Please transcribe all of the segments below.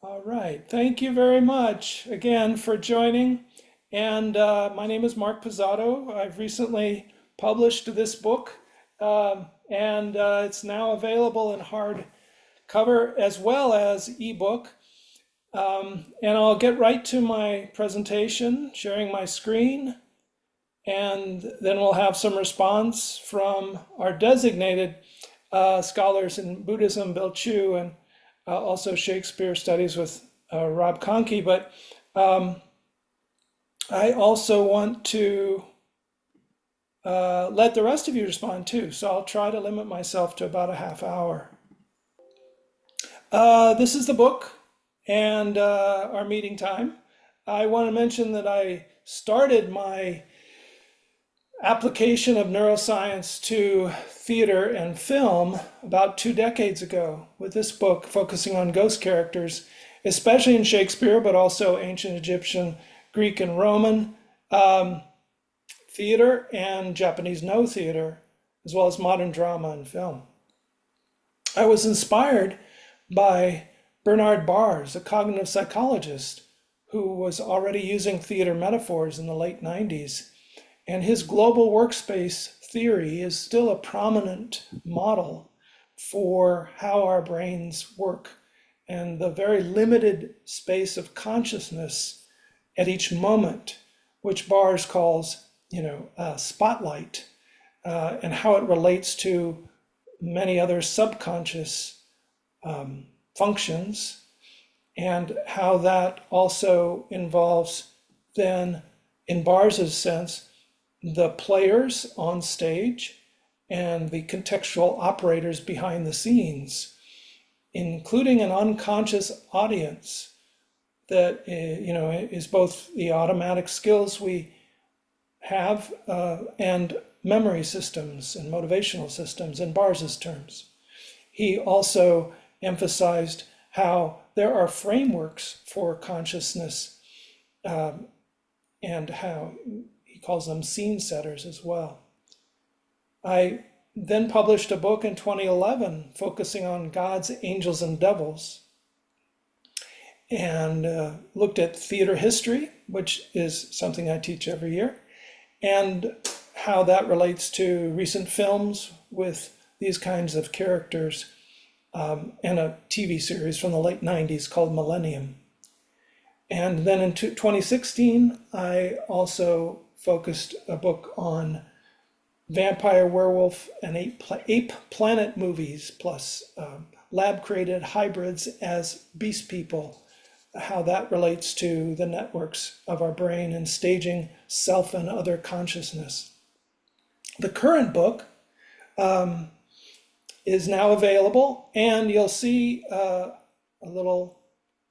All right. Thank you very much again for joining. And my name is Mark Pizzato. I've recently published this book, and it's now available in hardcover as well as ebook. And I'll get right to my presentation, sharing my screen, and then we'll have some response from our designated scholars in Buddhism, Bill Chu, and also Shakespeare studies with Rob Conkey. But I also want to let the rest of you respond too. So I'll try to limit myself to about a half hour. This is the book and our meeting time. I want to mention that I started my application of neuroscience to theater and film about 2 decades ago with this book focusing on ghost characters, especially in Shakespeare, but also ancient Egyptian, Greek, and Roman theater and Japanese no theater, as well as modern drama and film. I was inspired by Bernard Bars, a cognitive psychologist who was already using theater metaphors in the late 90s. And his global workspace theory is still a prominent model for how our brains work and the very limited space of consciousness at each moment, which Bars calls, spotlight, and how it relates to many other subconscious functions, and how that also involves then, in Bars's sense, the players on stage and the contextual operators behind the scenes, including an unconscious audience that is both the automatic skills we have and memory systems and motivational systems in Bars's terms. He also emphasized how there are frameworks for consciousness, and how he calls them scene setters as well. I then published a book in 2011 focusing on gods, angels, and devils, and looked at theater history, which is something I teach every year, and how that relates to recent films with these kinds of characters, and a TV series from the late 90s called Millennium. And then in 2016, I also focused a book on vampire, werewolf, and ape planet movies, plus lab-created hybrids as beast people, how that relates to the networks of our brain and staging self and other consciousness. The current book is now available, and you'll see a little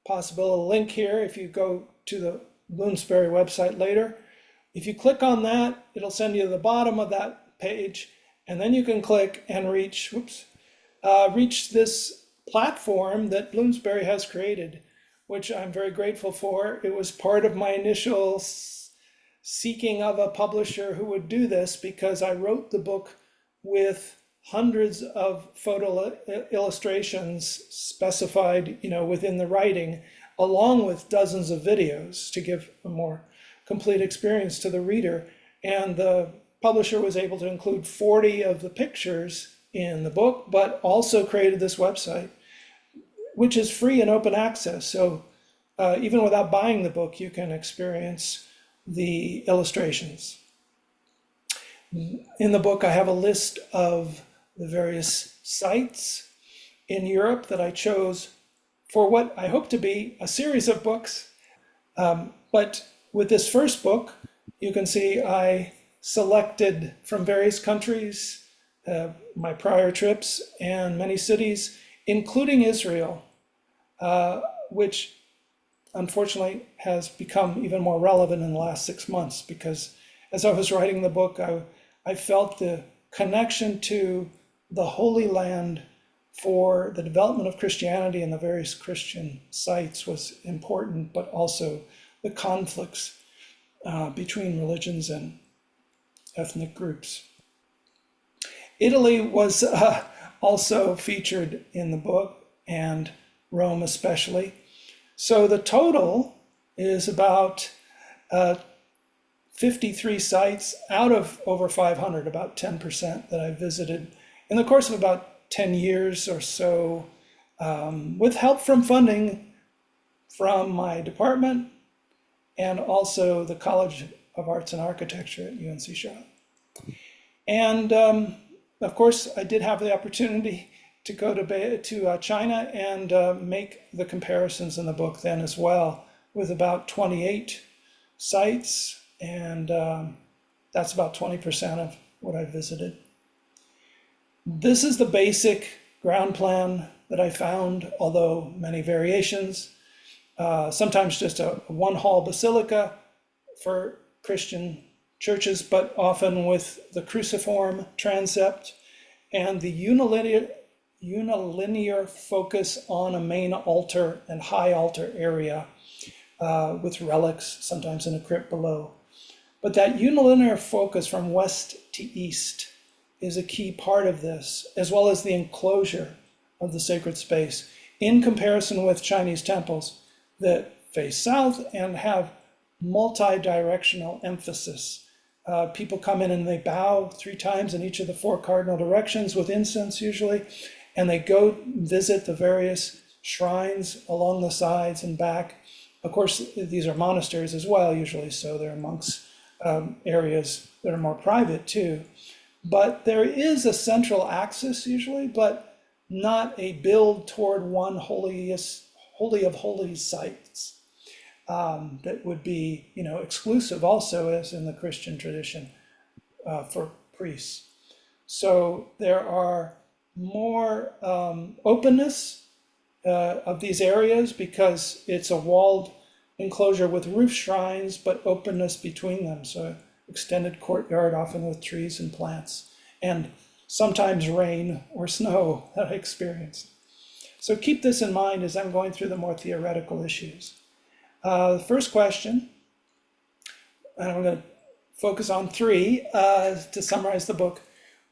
possible link here if you go to the Bloomsbury website later. If you click on that, it'll send you to the bottom of that page, and then you can click and reach this platform that Bloomsbury has created, which I'm very grateful for. It was part of my initial seeking of a publisher who would do this, because I wrote the book with hundreds of photo illustrations specified, within the writing, along with dozens of videos to give a more complete experience to the reader. And the publisher was able to include 40 of the pictures in the book, but also created this website, which is free and open access. So even without buying the book, you can experience the illustrations. In the book, I have a list of the various sites in Europe that I chose for what I hope to be a series of books. But with this first book, you can see I selected from various countries, my prior trips, and many cities, including Israel, which unfortunately has become even more relevant in the last 6 months, because as I was writing the book, I felt the connection to the Holy Land for the development of Christianity and the various Christian sites was important, but also the conflicts between religions and ethnic groups. Italy was also featured in the book, and Rome especially. So the total is about 53 sites out of over 500, about 10% that I visited in the course of about 10 years or so, with help from funding from my department and also the College of Arts and Architecture at UNC Charlotte. And of course, I did have the opportunity to go to China and make the comparisons in the book then as well, with about 28 sites, and that's about 20% of what I visited. This is the basic ground plan that I found, although many variations. Sometimes just a one-hall basilica for Christian churches, but often with the cruciform transept and the unilinear focus on a main altar and high altar area with relics, sometimes in a crypt below. But that unilinear focus from west to east is a key part of this, as well as the enclosure of the sacred space, in comparison with Chinese temples that face south and have multi-directional emphasis. People come in and they bow 3 times in each of the 4 cardinal directions with incense usually, and they go visit the various shrines along the sides and back. Of course, these are monasteries as well, usually, so they're amongst areas that are more private too. But there is a central axis usually, but not a build toward one holy of holies sites that would be, exclusive also, as in the Christian tradition, for priests. So there are more openness of these areas because it's a walled enclosure with roof shrines, but openness between them. So extended courtyard, often with trees and plants, and sometimes rain or snow that I experienced. So keep this in mind as I'm going through the more theoretical issues. The first question, and I'm going to focus on 3 to summarize the book.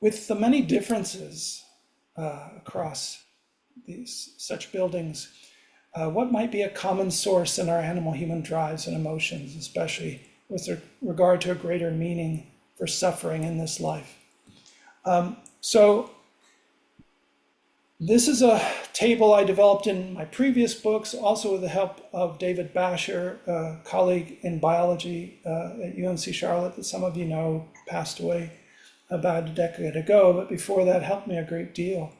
With the many differences across such buildings, what might be a common source in our animal-human drives and emotions, especially with regard to a greater meaning for suffering in this life? So this is a table I developed in my previous books, also with the help of David Basher, a colleague in biology at UNC Charlotte that some of you know, passed away about a decade ago, but before that helped me a great deal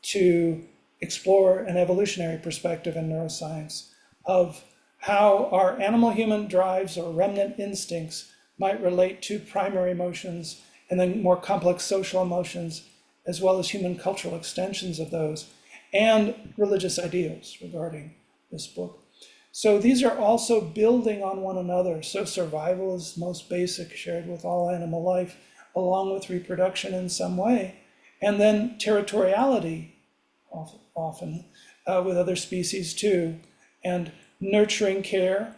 to explore an evolutionary perspective in neuroscience of how our animal-human drives or remnant instincts might relate to primary emotions and then more complex social emotions, as well as human cultural extensions of those, and religious ideals regarding this book. So these are also building on one another. So survival is most basic, shared with all animal life, along with reproduction in some way. And then territoriality, often with other species too, and nurturing care,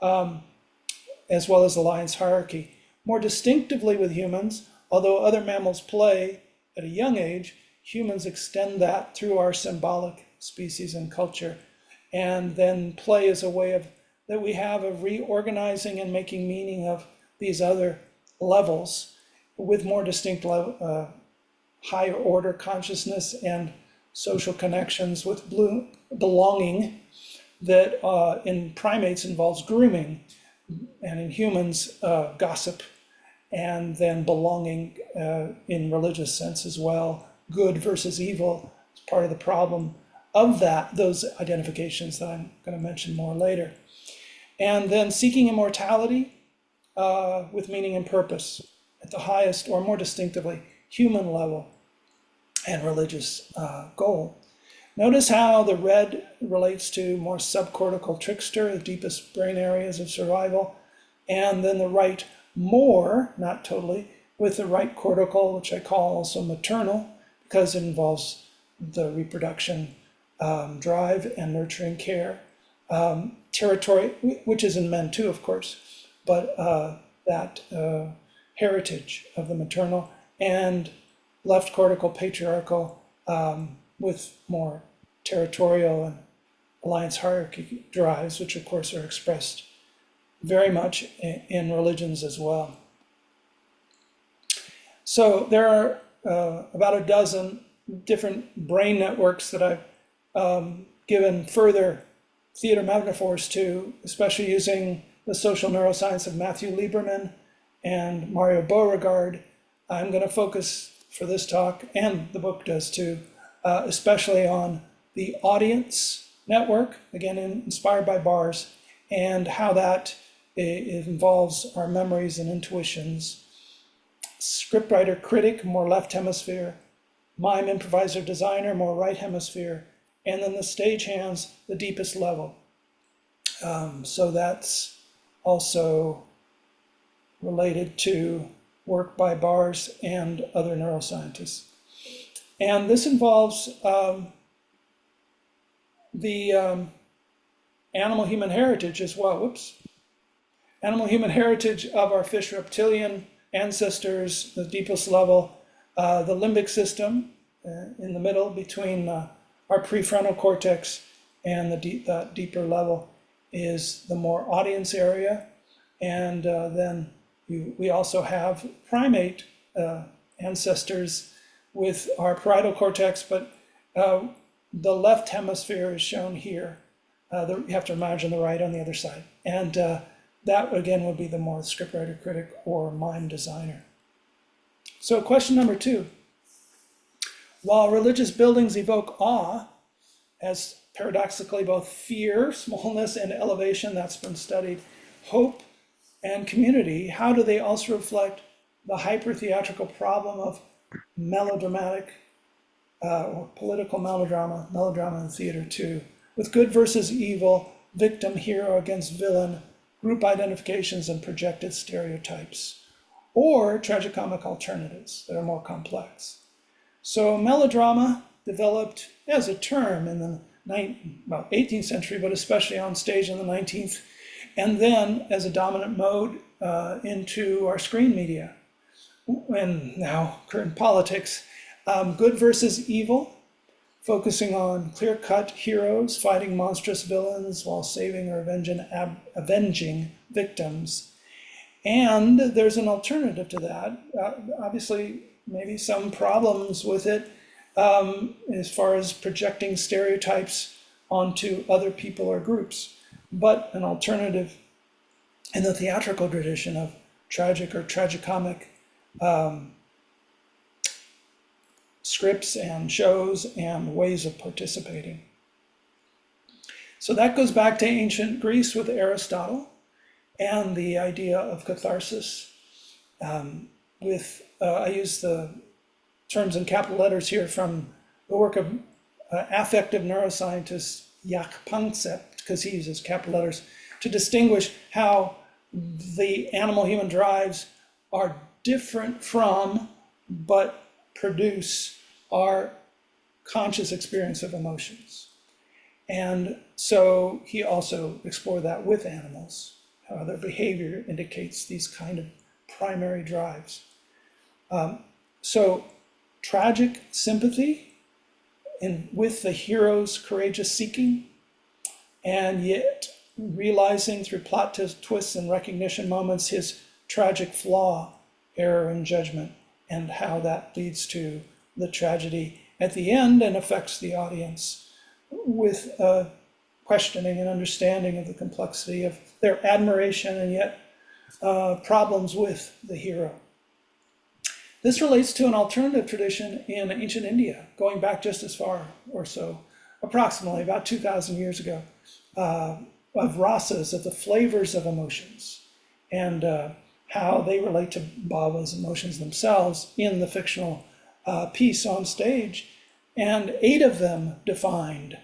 as well as alliance hierarchy. More distinctively with humans, although other mammals play at a young age, humans extend that through our symbolic species and culture. And then play is a way that we have of reorganizing and making meaning of these other levels with more distinct higher order consciousness and social connections with belonging that in primates involves grooming, and in humans gossip, and then belonging in religious sense as well. Good versus evil is part of the problem of those identifications that I'm going to mention more later. And then seeking immortality with meaning and purpose at the highest, or more distinctively, human level and religious goal. Notice how the red relates to more subcortical trickster, the deepest brain areas of survival, and then the right more, not totally, with the right cortical, which I call also maternal, because it involves the reproduction drive and nurturing care. Territory, which is in men too, of course, but that heritage of the maternal, and left cortical patriarchal with more territorial and alliance hierarchy drives, which of course are expressed very much in religions as well. So there are about a dozen different brain networks that I've given further theater metaphors to, especially using the social neuroscience of Matthew Lieberman and Mario Beauregard. I'm going to focus for this talk, and the book does too, especially on the audience network, again inspired by bars, and how that involves our memories and intuitions. Scriptwriter critic, more left hemisphere. Mime improviser designer, more right hemisphere. And then the stagehands, the deepest level. So that's also related to work by Bars and other neuroscientists. And this involves the animal-human heritage as well. Whoops. Animal-human heritage of our fish reptilian ancestors, the deepest level, the limbic system in the middle between our prefrontal cortex and the deeper level is the more audience area. And then we also have primate ancestors with our parietal cortex, but the left hemisphere is shown here. You have to imagine the right on the other side. And that again would be the more scriptwriter critic or mime designer. So question number 2. While religious buildings evoke awe, as paradoxically both fear, smallness, and elevation, that's been studied, hope and community, how do they also reflect the hyper-theatrical problem of melodramatic or political melodrama in theater too, with good versus evil, victim, hero against villain, group identifications and projected stereotypes, or tragicomic alternatives that are more complex. So melodrama developed as a term in the 18th century, but especially on stage in the 19th, and then as a dominant mode into our screen media, and now current politics. Good versus evil, focusing on clear-cut heroes fighting monstrous villains while saving or avenging victims. And there's an alternative to that. Obviously, maybe some problems with it as far as projecting stereotypes onto other people or groups, but an alternative in the theatrical tradition of tragic or tragicomic scripts and shows and ways of participating. So that goes back to ancient Greece with Aristotle and the idea of catharsis. I use the terms in capital letters here from the work of affective neuroscientist Jaak Panksepp, because he uses capital letters to distinguish how the animal-human drives are different from, but produce our conscious experience of emotions. And so he also explored that with animals, how their behavior indicates these kind of primary drives. So tragic sympathy with the hero's courageous seeking, and yet realizing through plot twists and recognition moments his tragic flaw, error in judgment, and how that leads to the tragedy at the end and affects the audience with questioning and understanding of the complexity of their admiration and yet problems with the hero. This relates to an alternative tradition in ancient India, going back just as far or so, approximately about 2,000 years ago, of rasas, of the flavors of emotions, and how they relate to Bhava's emotions themselves in the fictional piece on stage. And 8 of them defined,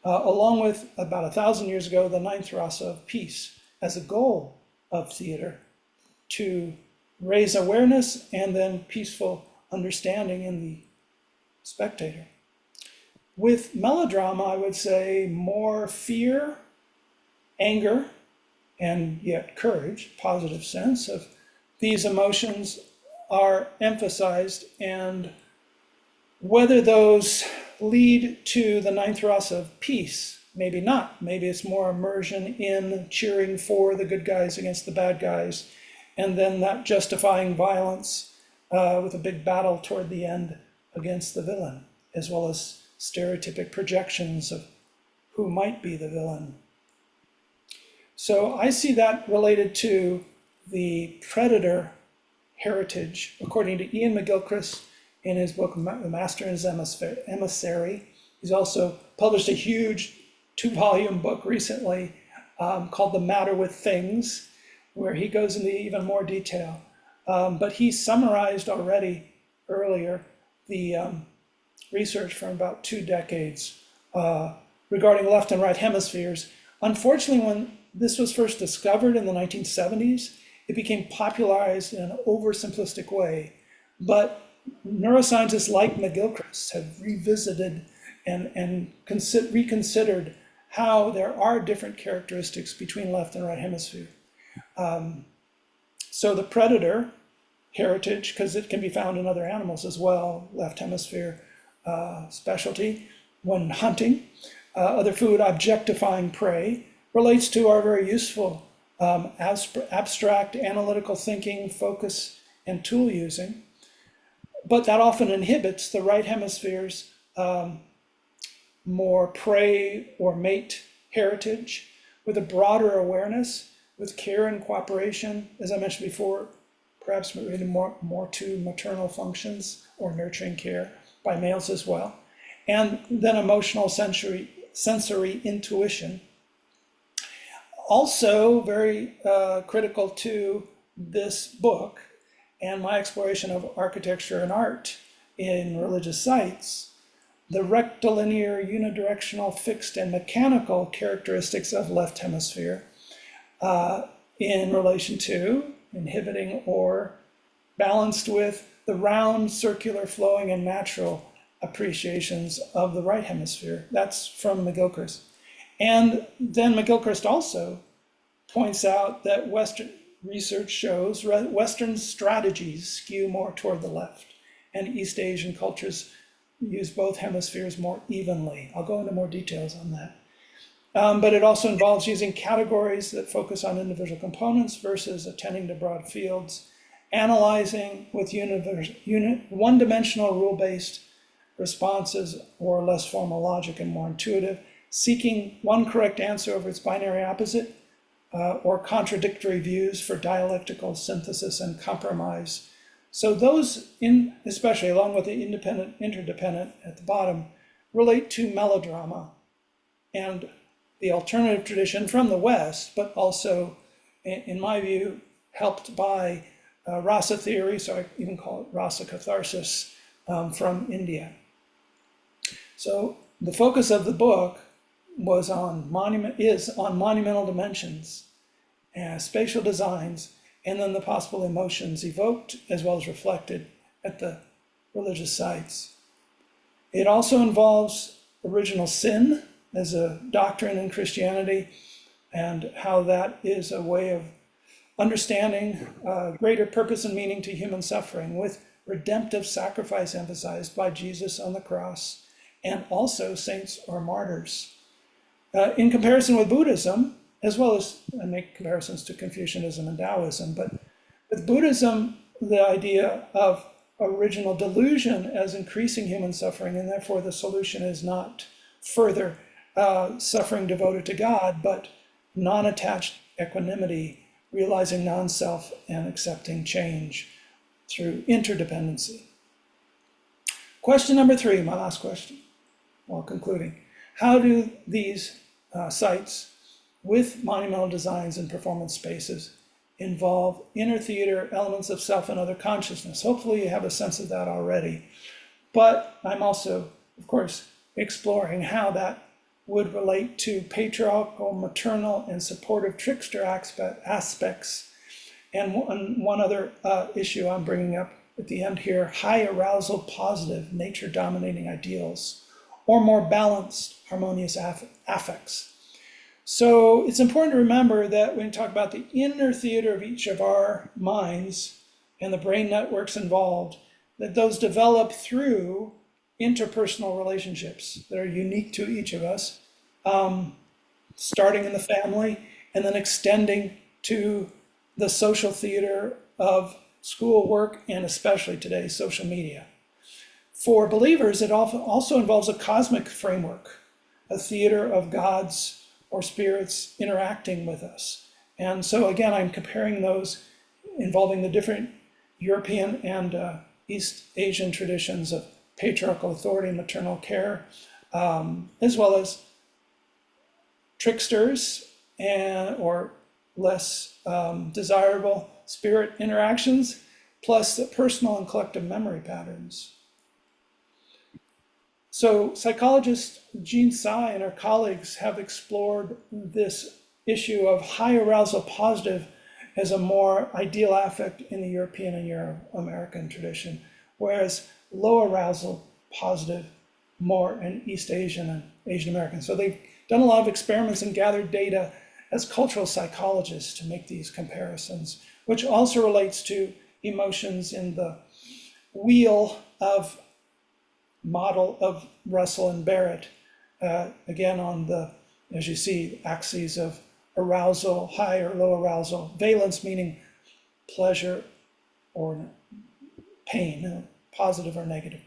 along with about 1,000 years ago, the 9th rasa of peace as a goal of theater, to raise awareness and then peaceful understanding in the spectator. With melodrama, I would say more fear, anger, and yet courage, positive sense of these emotions are emphasized, and whether those lead to the 9th rasa of peace maybe not. Maybe it's more immersion in cheering for the good guys against the bad guys, and then that justifying violence with a big battle toward the end against the villain, as well as stereotypic projections of who might be the villain. So I see that related to the predator heritage, according to Ian McGilchrist in his book, The Master and His Emissary. He's also published a huge 2-volume book recently called The Matter with Things, where he goes into even more detail. But he summarized already earlier the research from about 2 decades regarding left and right hemispheres. Unfortunately, when this was first discovered in the 1970s, it became popularized in an oversimplistic way. But neuroscientists like McGilchrist have revisited and reconsidered how there are different characteristics between left and right hemisphere. So the predator heritage, because it can be found in other animals as well, left hemisphere specialty when hunting, other food objectifying prey, relates to our very useful abstract analytical thinking, focus, and tool using. But that often inhibits the right hemisphere's more prey or mate heritage with a broader awareness, with care and cooperation, as I mentioned before, perhaps related more to maternal functions or nurturing care by males as well. And then emotional sensory intuition. Also very critical to this book and my exploration of architecture and art in religious sites, the rectilinear, unidirectional, fixed, and mechanical characteristics of left hemisphere in relation to inhibiting or balanced with the round, circular, flowing, and natural appreciations of the right hemisphere. That's from McGilchrist. And then McGilchrist also points out that Western research shows Western strategies skew more toward the left, and East Asian cultures use both hemispheres more evenly. I'll go into more details on that. But it also involves using categories that focus on individual components versus attending to broad fields, analyzing with one-dimensional rule-based responses or less formal logic and more intuitive, seeking one correct answer over its binary opposite, or contradictory views for dialectical synthesis and compromise. So those, especially along with the independent, interdependent at the bottom, relate to melodrama and the alternative tradition from the West, but also, in my view, helped by rasa theory, so I even call it rasa catharsis, from India. So the focus of the book is on monumental dimensions, spatial designs, and then the possible emotions evoked as well as reflected at the religious sites. It also involves original sin as a doctrine in Christianity and how that is a way of understanding greater purpose and meaning to human suffering, with redemptive sacrifice emphasized by Jesus on the cross and also saints or martyrs. In comparison with Buddhism, as well as I make comparisons to Confucianism and Taoism, but with Buddhism, the idea of original delusion as increasing human suffering, and therefore the solution is not further suffering devoted to God, but non-attached equanimity, realizing non-self and accepting change through interdependency. Question number 3, my last question, while concluding. How do these sites with monumental designs and performance spaces involve inner theater, elements of self and other consciousness? Hopefully you have a sense of that already. But I'm also, of course, exploring how that would relate to patriarchal, maternal, and supportive trickster aspects. And one other issue I'm bringing up at the end here, high arousal, positive, nature-dominating ideals, or more balanced, harmonious affects. So it's important to remember that when we talk about the inner theater of each of our minds and the brain networks involved, that those develop through interpersonal relationships that are unique to each of us, starting in the family and then extending to the social theater of school, work, and especially today, social media. For believers, it also involves a cosmic framework, a theater of gods or spirits interacting with us. And so again, I'm comparing those involving the different European and East Asian traditions of patriarchal authority, maternal care, as well as tricksters or less desirable spirit interactions, plus the personal and collective memory patterns. So psychologist Jean Tsai and her colleagues have explored this issue of high arousal positive as a more ideal affect in the European and Euro-American tradition, whereas low arousal positive more in East Asian and Asian American. So they've done a lot of experiments and gathered data as cultural psychologists to make these comparisons, which also relates to emotions in the wheel of model of Russell and Barrett, again on the, as you see, axes of arousal, high or low arousal, valence meaning pleasure or pain, positive or negative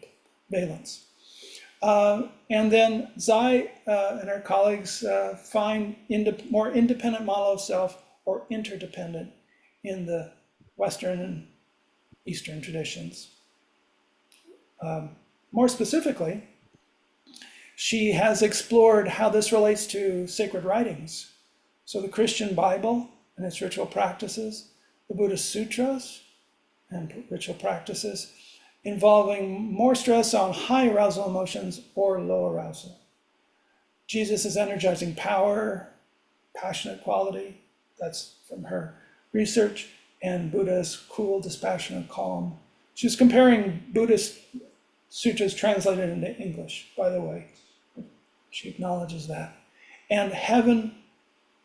valence. And then Tsai and her colleagues find more independent model of self or interdependent in the Western and Eastern traditions. More specifically, she has explored how this relates to sacred writings. So the Christian Bible and its ritual practices, the Buddhist sutras and ritual practices, involving more stress on high arousal emotions or low arousal. Jesus' energizing power, passionate quality, that's from her research, and Buddha's cool, dispassionate, calm. She's comparing Buddhist sutras translated into English, by the way. She acknowledges that. And heaven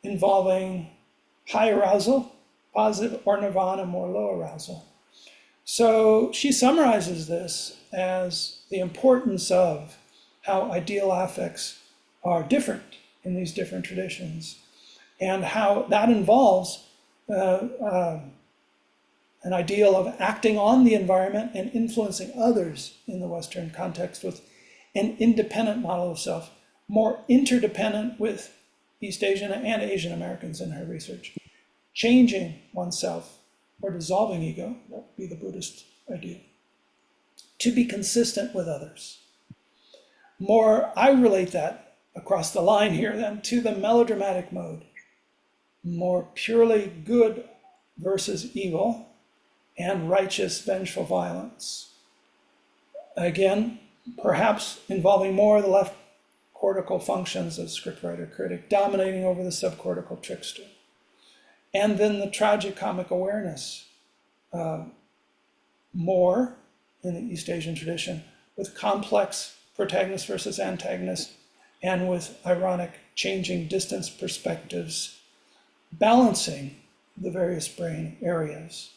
involving high arousal, positive, or nirvana, more low arousal. So she summarizes this as the importance of how ideal affects are different in these different traditions, and how that involves an ideal of acting on the environment and influencing others in the Western context with an independent model of self, more interdependent with East Asian and Asian Americans in her research, changing oneself or dissolving ego, that would be the Buddhist idea, to be consistent with others. More, I relate that across the line here then to the melodramatic mode, more purely good versus evil, and righteous, vengeful violence. Again, perhaps involving more of the left cortical functions as scriptwriter critic, dominating over the subcortical trickster. And then the tragic comic awareness, more in the East Asian tradition, with complex protagonist versus antagonist, and with ironic changing distance perspectives, balancing the various brain areas.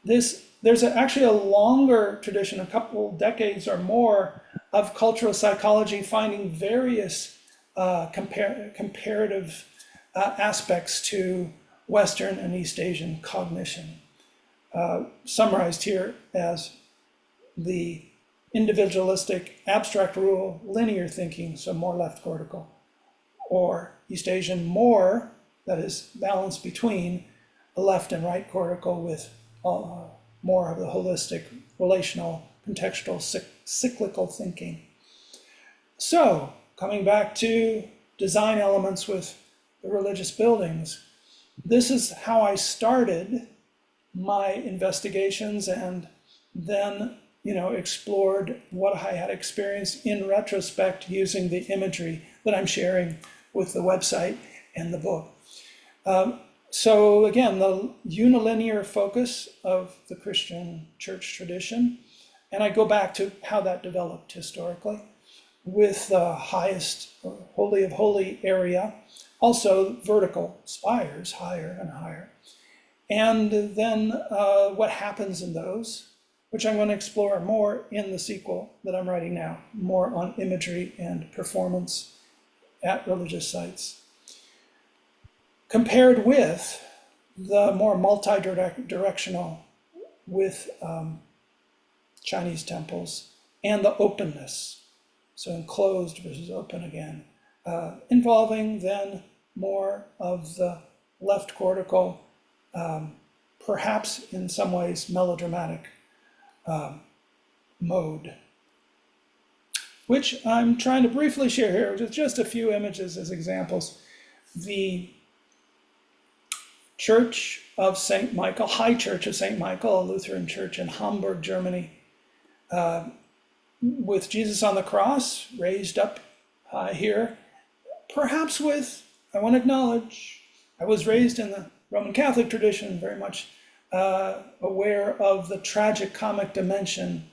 There's actually a longer tradition, a couple decades or more, of cultural psychology finding various comparative aspects to Western and East Asian cognition, summarized here as the individualistic abstract rule, linear thinking, so more left cortical, or East Asian more, that is balance between the left and right cortical with more of the holistic, relational, contextual, cyclical thinking. So, coming back to design elements with the religious buildings, this is how I started my investigations, and then explored what I had experienced in retrospect using the imagery that I'm sharing with the website and the book. So again, the unilinear focus of the Christian church tradition, and I go back to how that developed historically, with the highest holy of holy area, also vertical spires, higher and higher. And then what happens in those, which I'm going to explore more in the sequel that I'm writing now, more on imagery and performance at religious sites, compared with the more multi-directional with Chinese temples and the openness, so enclosed versus open again, involving then more of the left cortical, perhaps in some ways melodramatic mode, which I'm trying to briefly share here with just a few images as examples. The Church of St. Michael, High Church of St. Michael, a Lutheran church in Hamburg, Germany, with Jesus on the cross, raised up high here, perhaps with, I want to acknowledge, I was raised in the Roman Catholic tradition, very much aware of the tragic comic dimension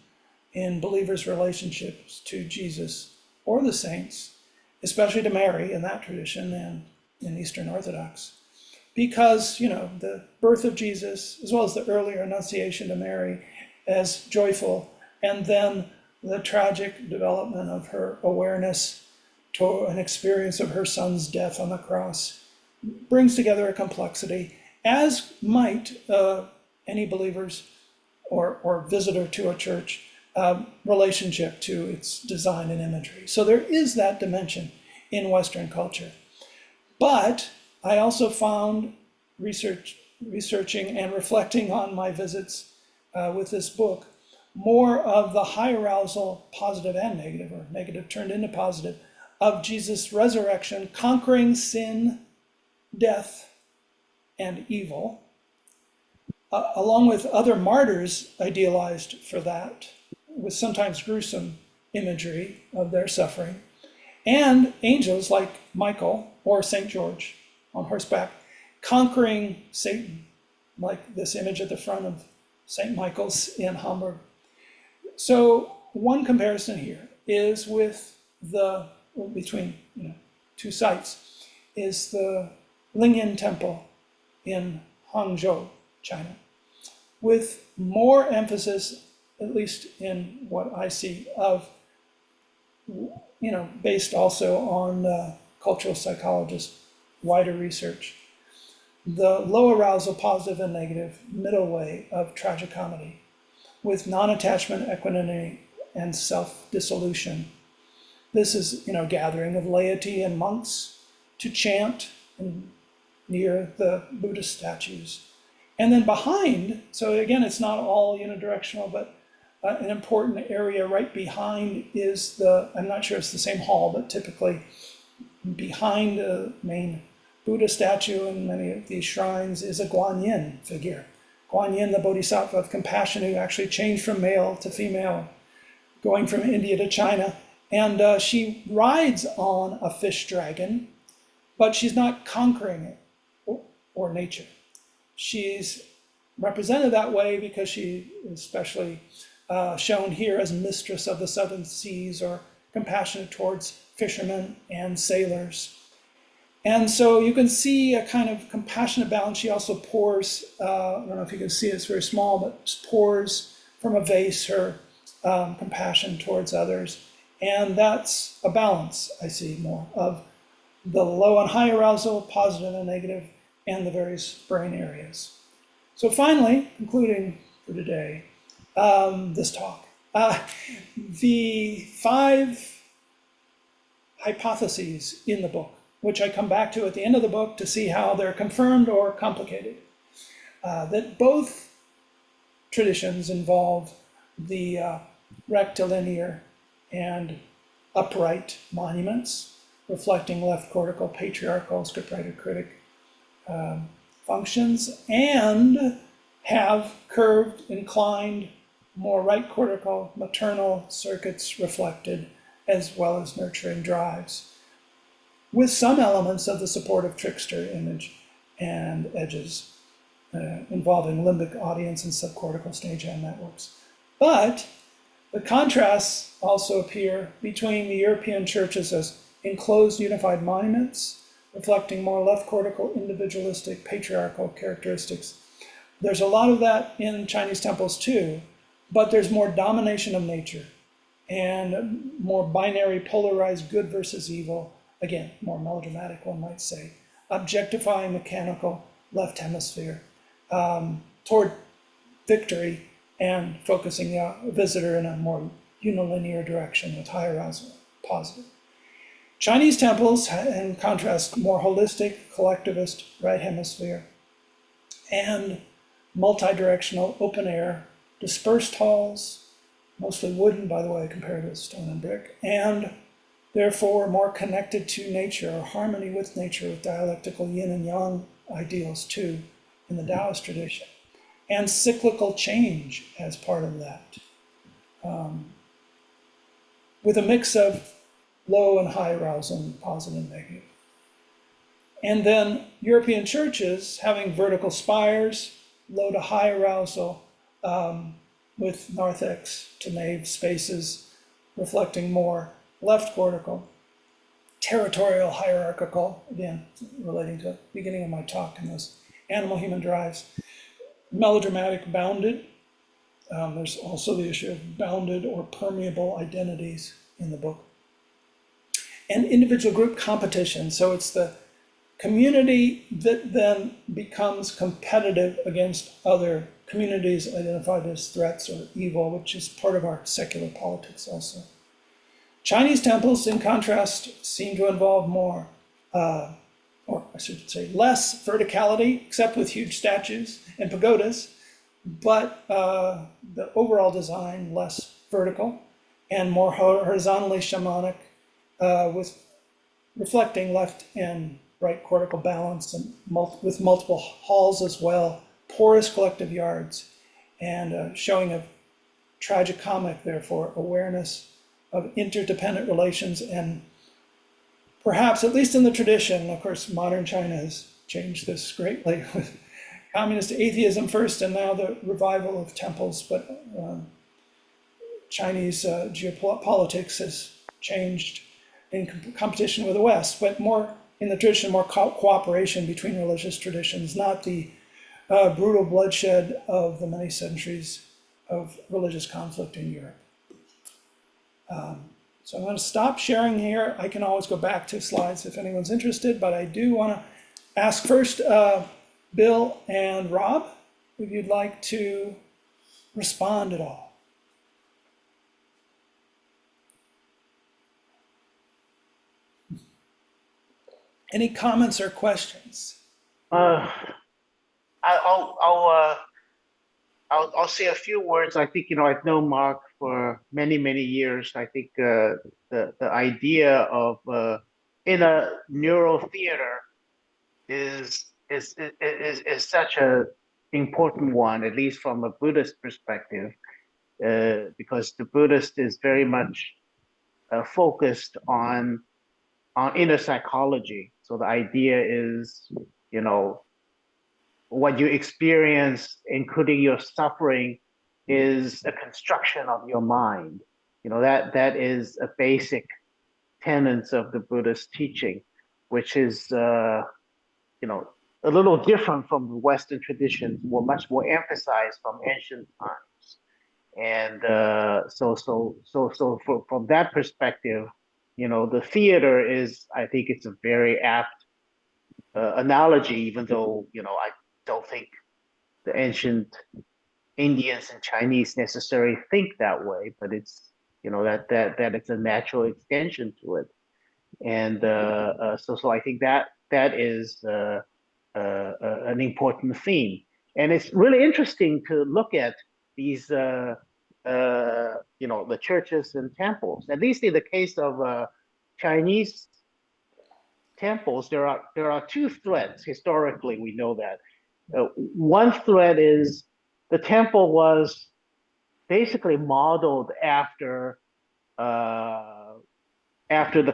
in believers' relationships to Jesus or the saints, especially to Mary in that tradition and in Eastern Orthodox. Because, the birth of Jesus, as well as the earlier Annunciation to Mary as joyful, and then the tragic development of her awareness to an experience of her son's death on the cross, brings together a complexity, as might any believer's or visitor to a church relationship to its design and imagery. So there is that dimension in Western culture. But I also found researching and reflecting on my visits with this book, more of the high arousal, positive and negative, or negative turned into positive, of Jesus' resurrection, conquering sin, death, and evil, along with other martyrs idealized for that, with sometimes gruesome imagery of their suffering, and angels like Michael or St. George on horseback, conquering Satan, like this image at the front of St. Michael's in Hamburg. So one comparison here is between two sites, is the Lingyan Temple in Hangzhou, China, with more emphasis, at least in what I see, of, based also on cultural psychologists, wider research, the low arousal, positive and negative, middle way of tragicomedy, with non-attachment, equanimity, and self-dissolution. This is, gathering of laity and monks to chant near the Buddhist statues. And then behind, so again, it's not all unidirectional, but an important area right behind is I'm not sure it's the same hall, but typically behind the main Buddha statue in many of these shrines is a Guanyin figure. Guanyin, the Bodhisattva of compassion, who actually changed from male to female, going from India to China. And she rides on a fish dragon, but she's not conquering it or nature. She's represented that way because she is especially shown here as mistress of the seven seas, or compassionate towards fishermen and sailors. And so you can see a kind of compassionate balance. She also pours, I don't know if you can see it, it's very small, but pours from a vase her compassion towards others. And that's a balance, I see, more of the low and high arousal, positive and negative, and the various brain areas. So finally, concluding for today, this talk, the 5 hypotheses in the book, which I come back to at the end of the book to see how they're confirmed or complicated, that both traditions involve the rectilinear and upright monuments, reflecting left cortical, patriarchal, scriptwriter, critic functions, and have curved, inclined, more right cortical, maternal circuits reflected, as well as nurturing drives, with some elements of the supportive trickster image and edges involving limbic audience and subcortical stage hand networks. But the contrasts also appear between the European churches as enclosed unified monuments, reflecting more left cortical, individualistic, patriarchal characteristics. There's a lot of that in Chinese temples too, but there's more domination of nature and more binary, polarized good versus evil, again, more melodramatic, one might say, objectifying mechanical left hemisphere toward victory and focusing the visitor in a more unilinear direction with high arousal, positive. Chinese temples, in contrast, more holistic, collectivist right hemisphere, and multi-directional open air, dispersed halls, mostly wooden, by the way, compared with stone and brick, and therefore more connected to nature, or harmony with nature, with dialectical yin and yang ideals too, in the Taoist tradition, and cyclical change as part of that, with a mix of low and high arousal, and positive and negative. And then European churches having vertical spires, low to high arousal, with narthex to nave spaces reflecting more left cortical, territorial hierarchical, again, relating to the beginning of my talk and those animal-human drives, melodramatic bounded. There's also the issue of bounded or permeable identities in the book. And individual group competition. So it's the community that then becomes competitive against other communities identified as threats or evil, which is part of our secular politics also. Chinese temples, in contrast, seem to involve more, or I should say less verticality, except with huge statues and pagodas, but the overall design less vertical and more horizontally shamanic, with reflecting left and right cortical balance and with multiple halls as well, porous collective yards, and showing of tragicomic, therefore, awareness of interdependent relations, and perhaps, at least in the tradition, of course, modern China has changed this greatly with communist atheism first and now the revival of temples, but Chinese geopolitics has changed in competition with the West, but more in the tradition, more cooperation between religious traditions, not the brutal bloodshed of the many centuries of religious conflict in Europe. So I'm going to stop sharing here. I can always go back to slides if anyone's interested, but I do want to ask first Bill and Rob if you'd like to respond at all. Any comments or questions? I'll say a few words. I think, I've known Mark for many, many years. I think the idea of in a neuro-theater is such a important one, at least from a Buddhist perspective, because the Buddhist is very much focused on inner psychology. So the idea is, what you experience, including your suffering, is a construction of your mind. That is a basic tenets of the Buddhist teaching, which is a little different from the Western traditions, much more emphasized from ancient times. And from that perspective, the theater is, I think it's a very apt analogy, even though, I don't think the ancient Indians and Chinese necessarily think that way, but it's, that it's a natural extension to it. And so I think that is an important theme. And it's really interesting to look at these, the churches and temples. At least in the case of Chinese temples, there are two threads. Historically, we know that. One thread is the temple was basically modeled after the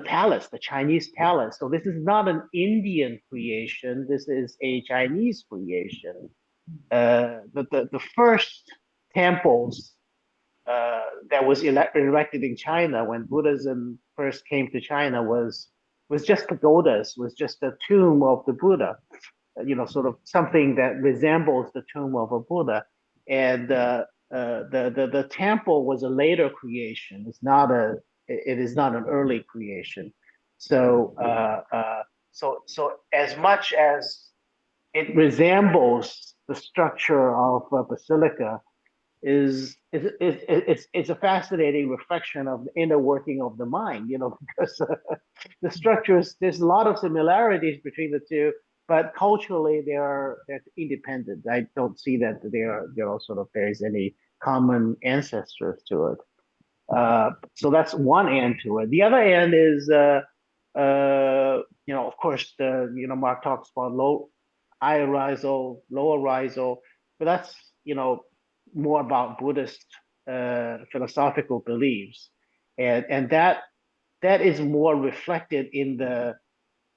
palace, the Chinese palace. So this is not an Indian creation. This is a Chinese creation. The first temples that was erected in China when Buddhism first came to China was just pagodas, was just a tomb of the Buddha, sort of something that resembles the tomb of a Buddha. And the temple was a later creation. It is not an early creation. So, so as much as it resembles the structure of a basilica, it's a fascinating reflection of the inner working of the mind, because the structures, there's a lot of similarities between the two, but culturally they're independent. I don't see that there are sort of there's any common ancestors to it. So that's one end to it. The other end is, of course, Mark talks about high arousal, low arousal, but that's, more about Buddhist philosophical beliefs, and that is more reflected in the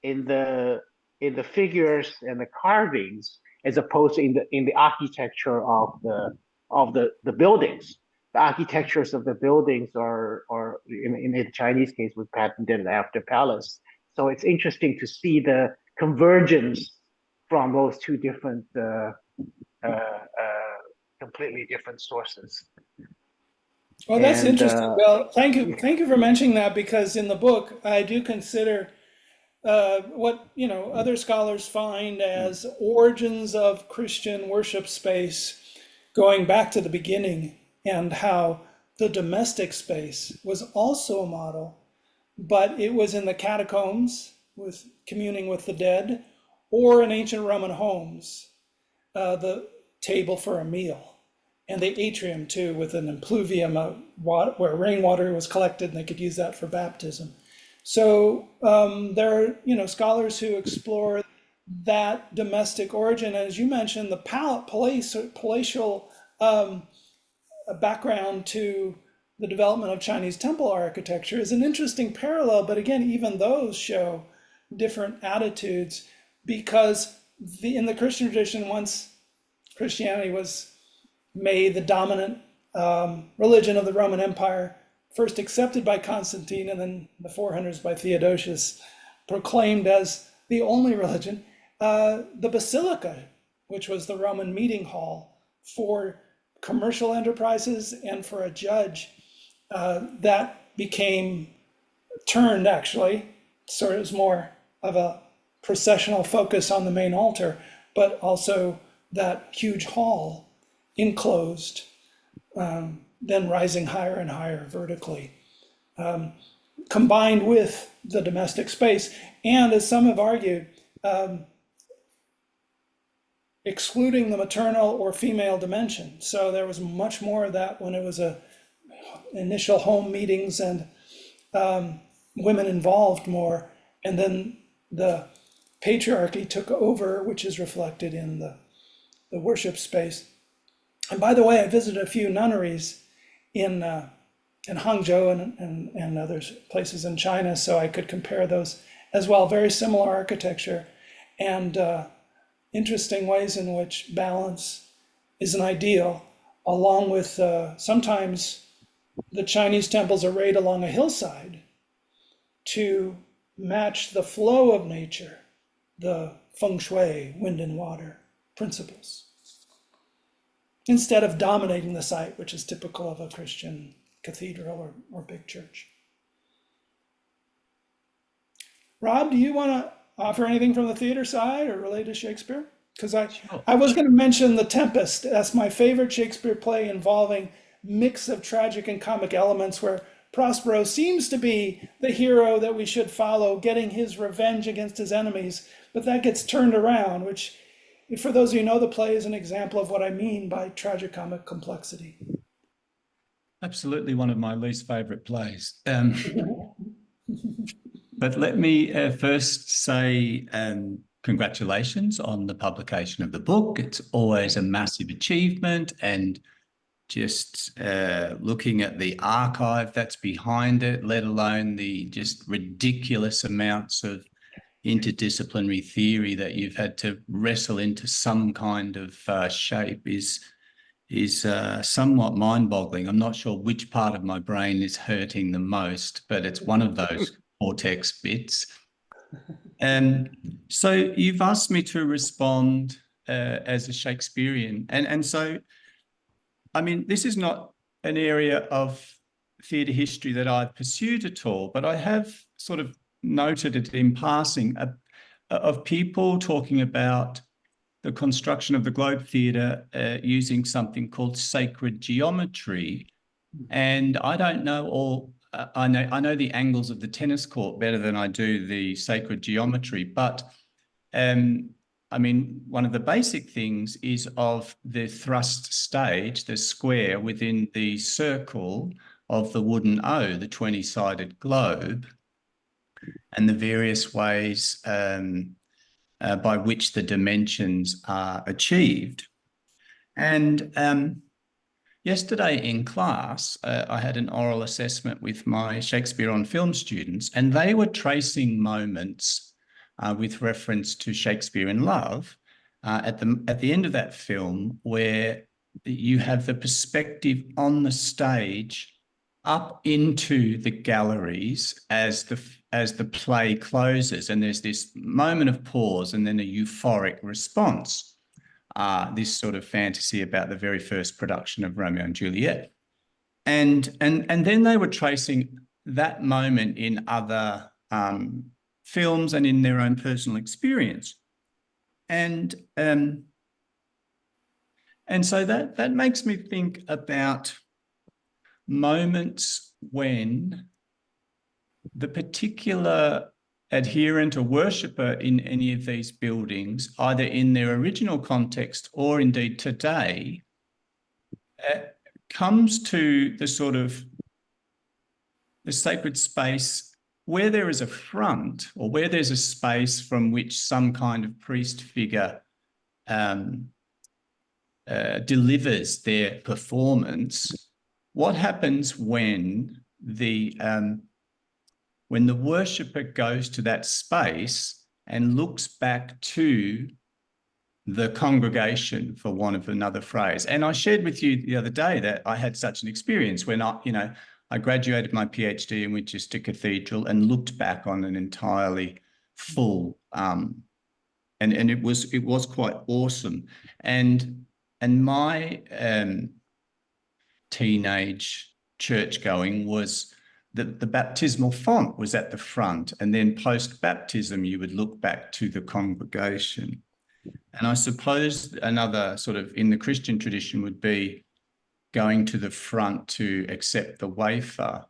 in the figures and the carvings as opposed to in the architecture of the buildings. The architectures of the buildings are in the Chinese case we patented it after palace. So it's interesting to see the convergence from those two different completely different sources. Well, that's And interesting. Well, thank you for mentioning that, because in the book I do consider what other scholars find as origins of Christian worship space going back to the beginning, and how the domestic space was also a model, but it was in the catacombs with communing with the dead, or in ancient Roman homes, the table for a meal, and the atrium too, with an impluvium of water, where rainwater was collected, and they could use that for baptism. So there are scholars who explore that domestic origin. As you mentioned, the palatial background to the development of Chinese temple architecture is an interesting parallel. But again, even those show different attitudes, because in the Christian tradition, once Christianity was made the dominant religion of the Roman Empire, first accepted by Constantine and then the 400s by Theodosius, proclaimed as the only religion, the basilica, which was the Roman meeting hall for commercial enterprises and for a judge, that became turned, actually, sort of more of a processional focus on the main altar, but also that huge hall enclosed, then rising higher and higher vertically, combined with the domestic space. And as some have argued, excluding the maternal or female dimension. So there was much more of that when it was initial home meetings, and women involved more. And then the patriarchy took over, which is reflected in the worship space. And by the way, I visited a few nunneries in Hangzhou and other places in China, so I could compare those as well. Very similar architecture, and interesting ways in which balance is an ideal, along with sometimes the Chinese temples are arrayed along a hillside to match the flow of nature, the feng shui, wind and water principles, instead of dominating the site, which is typical of a Christian cathedral or big church. Rob, do you want to offer anything from the theater side or related to Shakespeare? Because Sure. I was going to mention The Tempest. That's my favorite Shakespeare play, involving mix of tragic and comic elements, where Prospero seems to be the hero that we should follow, getting his revenge against his enemies, but that gets turned around, which, for those of you who know the play, is an example of what I mean by tragicomic complexity. Absolutely one of my least favorite plays. But let me first say congratulations on the publication of the book. It's always a massive achievement, and just looking at the archive that's behind it, let alone the just ridiculous amounts of interdisciplinary theory that you've had to wrestle into some kind of shape is somewhat mind-boggling. I'm not sure which part of my brain is hurting the most, but it's one of those cortex bits. And so you've asked me to respond as a Shakespearean. And so, I mean, this is not an area of theatre history that I've pursued at all, but I have sort of noted it in passing of people talking about the construction of the Globe Theatre using something called sacred geometry. And I don't know all, I know the angles of the tennis court better than I do the sacred geometry, but I mean, one of the basic things is of the thrust stage, the square within the circle of the wooden O, the 20-sided globe, and the various ways by which the dimensions are achieved. And yesterday in class, I had an oral assessment with my Shakespeare on Film students, and they were tracing moments with reference to Shakespeare in Love at the end of that film, where you have the perspective on the stage up into the galleries as the play closes, and there's this moment of pause and then a euphoric response. This sort of fantasy about the very first production of Romeo and Juliet. And then they were tracing that moment in other films and in their own personal experience. And so that makes me think about moments when the particular adherent or worshipper in any of these buildings, either in their original context or indeed today, comes to the sort of the sacred space where there is a front, or where there's a space from which some kind of priest figure delivers their performance. What happens when the worshipper goes to that space and looks back to the congregation, for want of another phrase? And I shared with you the other day that I had such an experience when I graduated my PhD in Winchester Cathedral and looked back on an entirely full, and it was quite awesome. And my teenage church going was the baptismal font was at the front, and then post-baptism you would look back to the congregation. And I suppose another sort of in the Christian tradition would be going to the front to accept the wafer.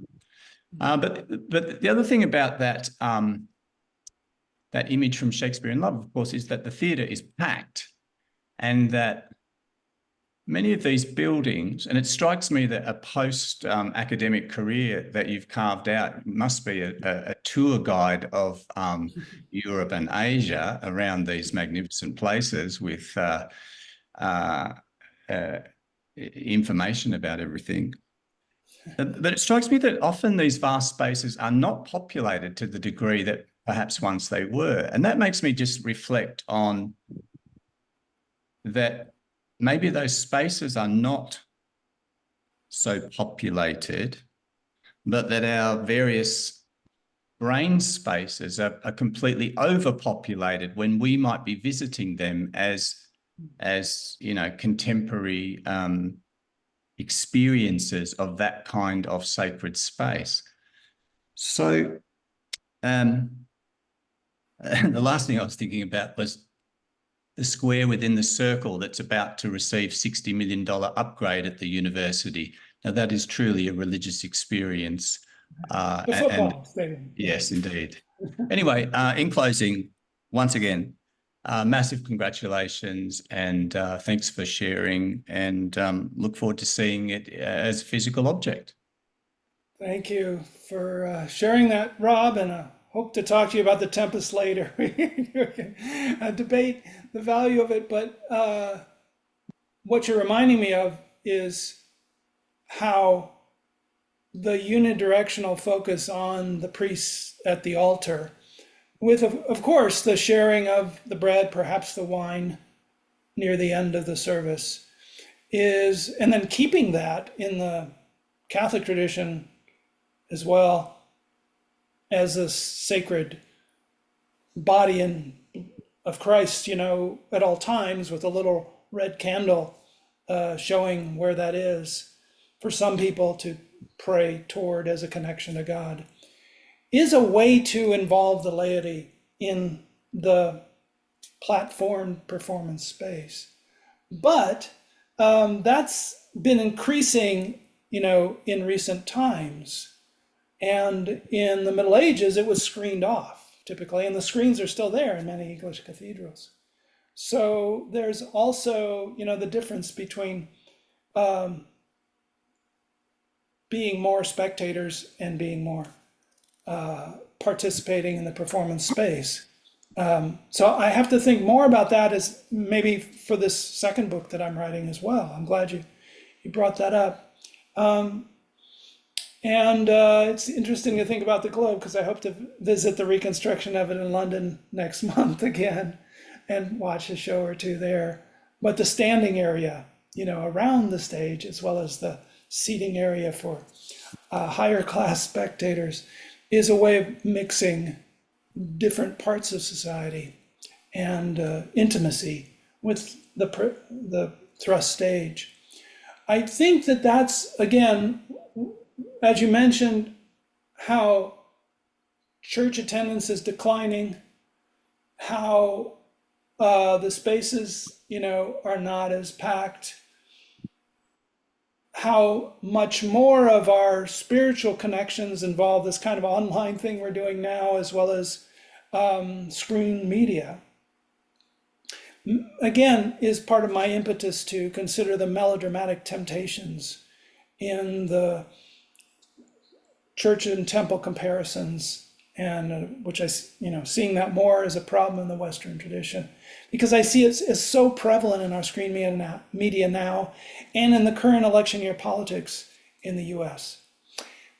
But the other thing about that that image from Shakespeare in Love, of course, is that the theatre is packed, and that many of these buildings, and it strikes me that a post-academic career that you've carved out must be a tour guide of Europe and Asia around these magnificent places with information about everything. But it strikes me that often these vast spaces are not populated to the degree that perhaps once they were. And that makes me just reflect on that maybe those spaces are not so populated, but that our various brain spaces are completely overpopulated when we might be visiting them as contemporary experiences of that kind of sacred space. So the last thing I was thinking about was the square within the circle that's about to receive $60 million upgrade at the university. Now, that is truly a religious experience. The football stadium. Yes, indeed. Anyway, in closing, once again, massive congratulations, and thanks for sharing, and look forward to seeing it as a physical object. Thank you for sharing that, Rob, and I hope to talk to you about the Tempest later. We can debate the value of it, but what you're reminding me of is how the unidirectional focus on the priests at the altar, with, of course, the sharing of the bread, perhaps the wine near the end of the service, is, and then keeping that in the Catholic tradition as well as a sacred body of Christ, at all times, with a little red candle showing where that is for some people to pray toward as a connection to God, is a way to involve the laity in the platform performance space. But that's been increasing, in recent times. And in the Middle Ages, it was screened off typically, and the screens are still there in many English cathedrals. So there's also, the difference between being more spectators and being more participating in the performance space. So I have to think more about that as maybe for this second book that I'm writing as well. I'm glad you brought that up. And it's interesting to think about the globe because I hope to visit the reconstruction of it in London next month again and watch a show or two there. But the standing area, around the stage, as well as the seating area for higher class spectators, is a way of mixing different parts of society and intimacy with the thrust stage. I think that that's, again, as you mentioned, how church attendance is declining, how the spaces, are not as packed, how much more of our spiritual connections involve this kind of online thing we're doing now, as well as screen media. Again, is part of my impetus to consider the melodramatic temptations in the church and temple comparisons, and which I, seeing that more as a problem in the Western tradition, because I see it as so prevalent in our screen media now, and in the current election year politics in the U.S.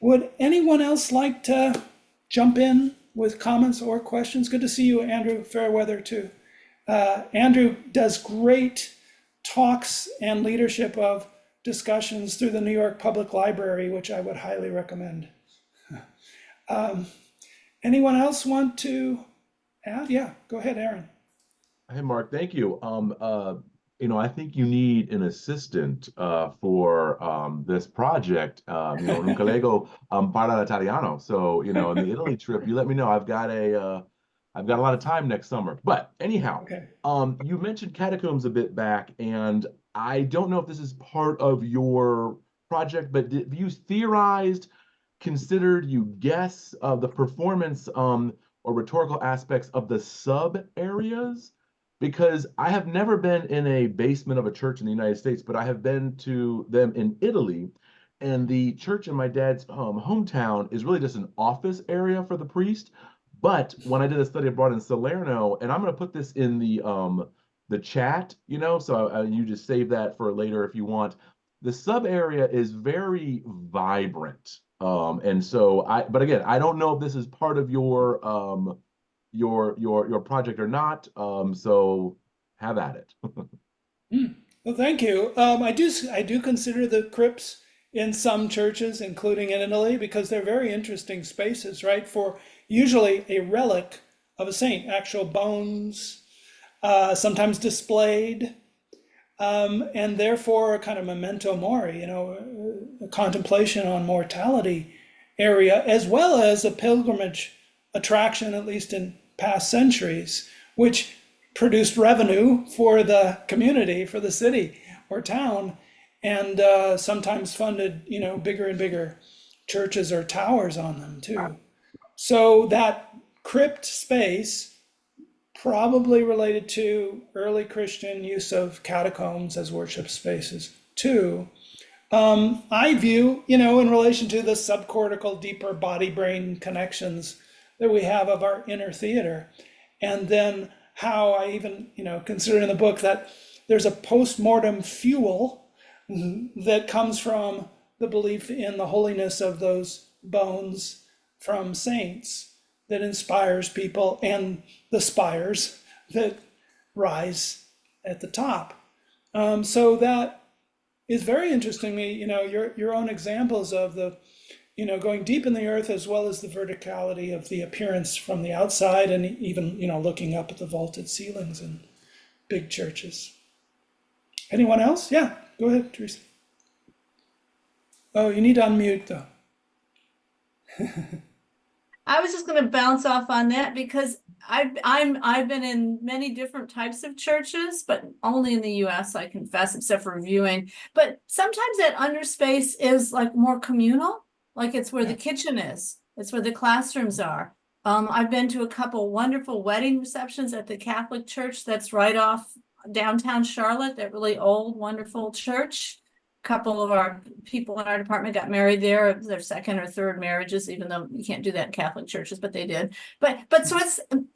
Would anyone else like to jump in with comments or questions? Good to see you, Andrew Fairweather, too. Andrew does great talks and leadership of discussions through the New York Public Library, which I would highly recommend. Anyone else want to add? Yeah, go ahead, Aaron. Hey, Mark, thank you. I think you need an assistant for this project. Un collego parla Italiano. So, in the Italy trip, you let me know. I've got a lot of time next summer. But anyhow, Okay. You mentioned catacombs a bit back, and I don't know if this is part of your project, but have you theorized, considered, you guess the performance or rhetorical aspects of the sub areas? Because I have never been in a basement of a church in the United States, but I have been to them in Italy. And the church in my dad's hometown is really just an office area for the priest. But when I did a study abroad in Salerno, and I'm going to put this in the chat, so you just save that for later if you want. The sub area is very vibrant, and so but again, I don't know if this is part of your project or not. So have at it. Well, thank you. I do consider the crypts in some churches, including in Italy, because they're very interesting spaces, right? For usually a relic of a saint, actual bones, sometimes displayed, and therefore a kind of memento mori, a contemplation on mortality area, as well as a pilgrimage attraction, at least in past centuries, which produced revenue for the community, for the city or town, and sometimes funded, bigger and bigger churches or towers on them too. So that crypt space, probably related to early Christian use of catacombs as worship spaces too. I view, in relation to the subcortical, deeper body-brain connections that we have of our inner theater, and then how I even, consider in the book that there's a post-mortem fuel that comes from the belief in the holiness of those bones from saints that inspires people, and the spires that rise at the top. So that is very interesting to me, your own examples of the, going deep in the earth, as well as the verticality of the appearance from the outside, and even, looking up at the vaulted ceilings in big churches. Anyone else? Yeah, go ahead, Teresa. Oh, you need to unmute though. I was just going to bounce off on that because I've been in many different types of churches, but only in the U.S. I confess, except for viewing. But sometimes that underspace is like more communal, like it's where the kitchen is, it's where the classrooms are. I've been to a couple wonderful wedding receptions at the Catholic Church that's right off downtown Charlotte, that really old, wonderful church. Couple of our people in our department got married there. It was their second or third marriages, even though you can't do that in Catholic churches, but they did. But so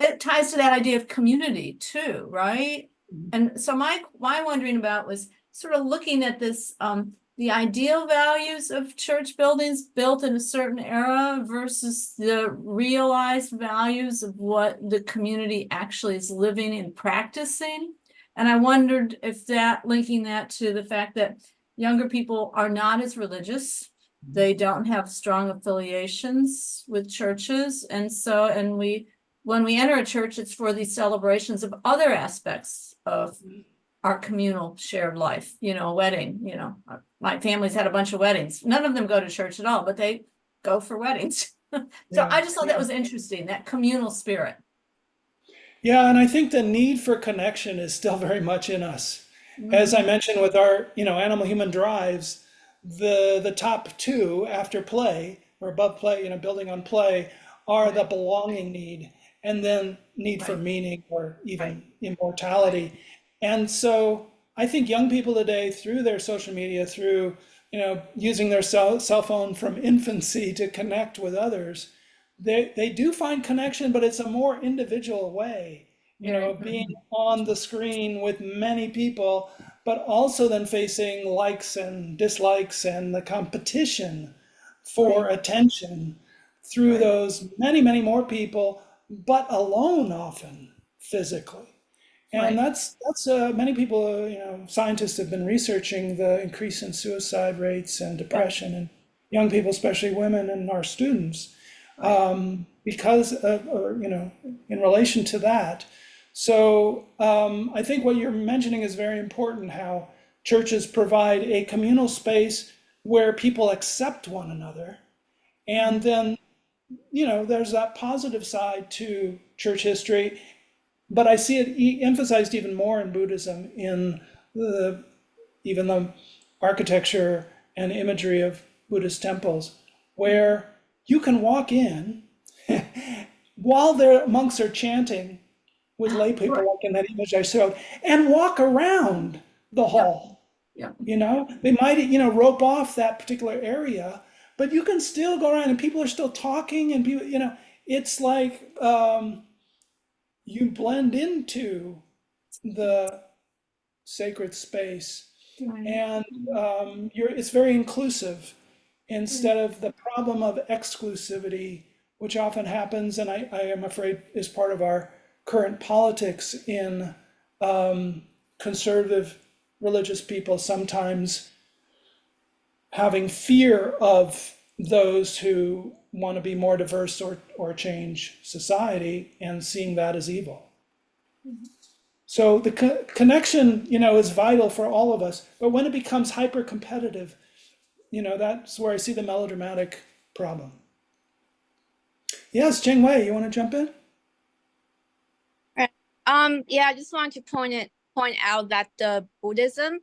it ties to that idea of community too, right? And so my wondering about was sort of looking at this the ideal values of church buildings built in a certain era versus the realized values of what the community actually is living and practicing. And I wondered if that linking that to the fact that younger people are not as religious. They don't have strong affiliations with churches. And so, when we enter a church, it's for these celebrations of other aspects of our communal shared life, a wedding, my family's had a bunch of weddings. None of them go to church at all, but they go for weddings. So I just thought that was interesting, that communal spirit. Yeah, and I think the need for connection is still very much in us. As I mentioned with our, animal human drives, the top two after play or above play, building on play, are the belonging need and then need for meaning or even immortality. And so I think young people today, through their social media, through, using their cell phone from infancy to connect with others, they do find connection, but it's a more individual way, of being on the screen with many people, but also then facing likes and dislikes and the competition for attention through those many, many more people, but alone often physically. And that's many people, scientists have been researching the increase in suicide rates and depression in young people, especially women and our students, because of, in relation to that. So I think what you're mentioning is very important, how churches provide a communal space where people accept one another. And then, there's that positive side to church history. But I see it emphasized even more in Buddhism, in even the architecture and imagery of Buddhist temples, where you can walk in while the monks are chanting with lay people, like in that image I showed, and walk around the hall. They might, rope off that particular area, but you can still go around and people are still talking and people, it's like you blend into the sacred space, and it's very inclusive instead of the problem of exclusivity, which often happens, and I am afraid is part of our current politics in conservative religious people, sometimes having fear of those who want to be more diverse or change society and seeing that as evil. So the connection, is vital for all of us. But when it becomes hyper competitive, that's where I see the melodramatic problem. Yes, Cheng Wei, you want to jump in? Yeah, I just want to point out that the Buddhism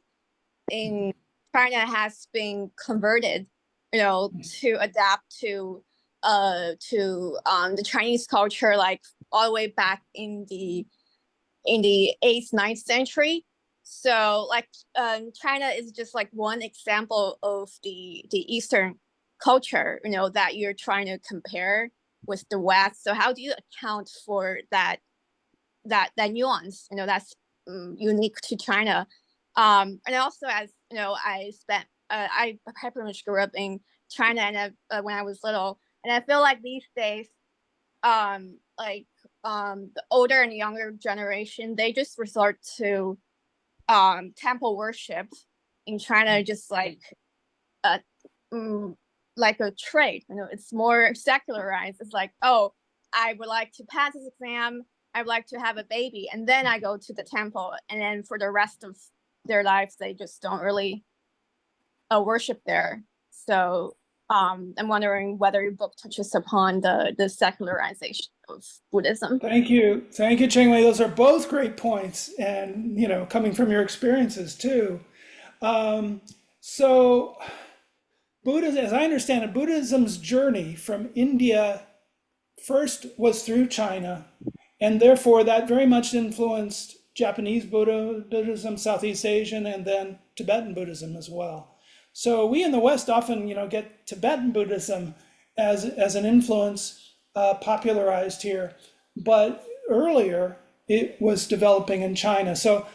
in China has been converted, to adapt to the Chinese culture, like all the way back in the 8th, 9th century. So like China is just like one example of the Eastern culture, that you're trying to compare with the West. So how do you account for that nuance, that's unique to China? And also, as I pretty much grew up in China, and when I was little, and I feel like these days, the older and younger generation, they just resort to temple worship in China, just like a trade. It's more secularized. It's like, oh, I would like to pass this exam, I would like to have a baby, and then I go to the temple, and then for the rest of their lives they just don't really worship there. So I'm wondering whether your book touches upon the secularization of Buddhism. Thank you. Thank you, Cheng Wei. Those are both great points, and, coming from your experiences too. So Buddhism, as I understand it, Buddhism's journey from India first was through China, and therefore that very much influenced Japanese Buddhism, Southeast Asian, and then Tibetan Buddhism as well. So we in the West often, get Tibetan Buddhism as an influence popularized here, but earlier it was developing in China. So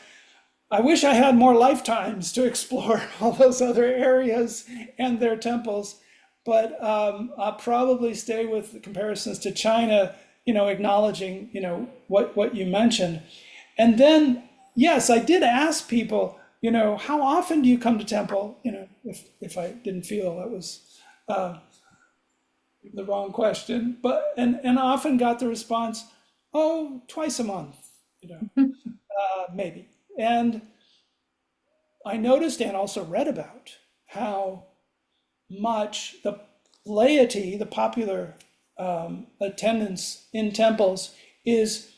I wish I had more lifetimes to explore all those other areas and their temples, but I'll probably stay with the comparisons to China, acknowledging, what you mentioned. And then, yes, I did ask people, how often do you come to temple? If I didn't feel that was the wrong question, but and I often got the response, oh, twice a month, maybe. And I noticed and also read about how much the laity, the popular attendance in temples, is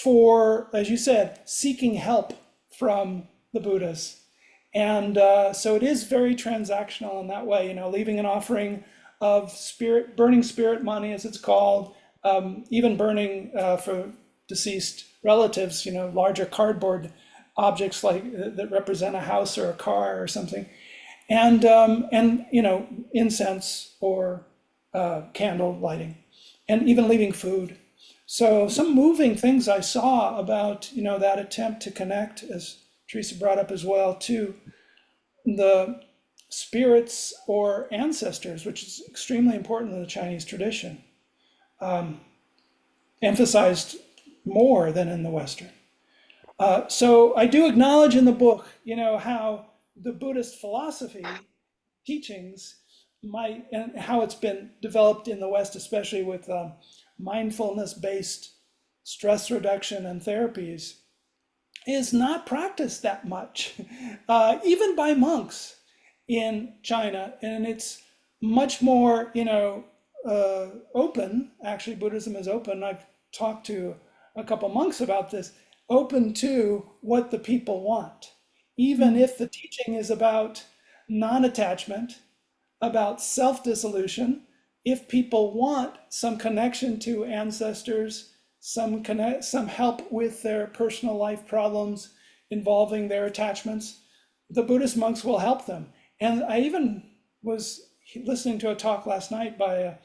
for, as you said, seeking help from the Buddhas. And so it is very transactional in that way, leaving an offering of burning spirit money, as it's called, even burning for deceased relatives, larger cardboard objects that represent a house or a car or something, and incense or candle lighting, and even leaving food. So some moving things I saw about that attempt to connect, as Teresa brought up as well, to the spirits or ancestors, which is extremely important in the Chinese tradition, emphasized more than in the Western. So I do acknowledge in the book, how the Buddhist philosophy teachings and how it's been developed in the West, especially with mindfulness-based stress reduction and therapies, is not practiced that much, even by monks in China. And it's much more, open. Actually, Buddhism is open. I've talked to a couple monks about this, open to what the people want, even if the teaching is about non-attachment, about self-dissolution. If people want some connection to ancestors, some help with their personal life problems involving their attachments, the Buddhist monks will help them. And I even was listening to a talk last night by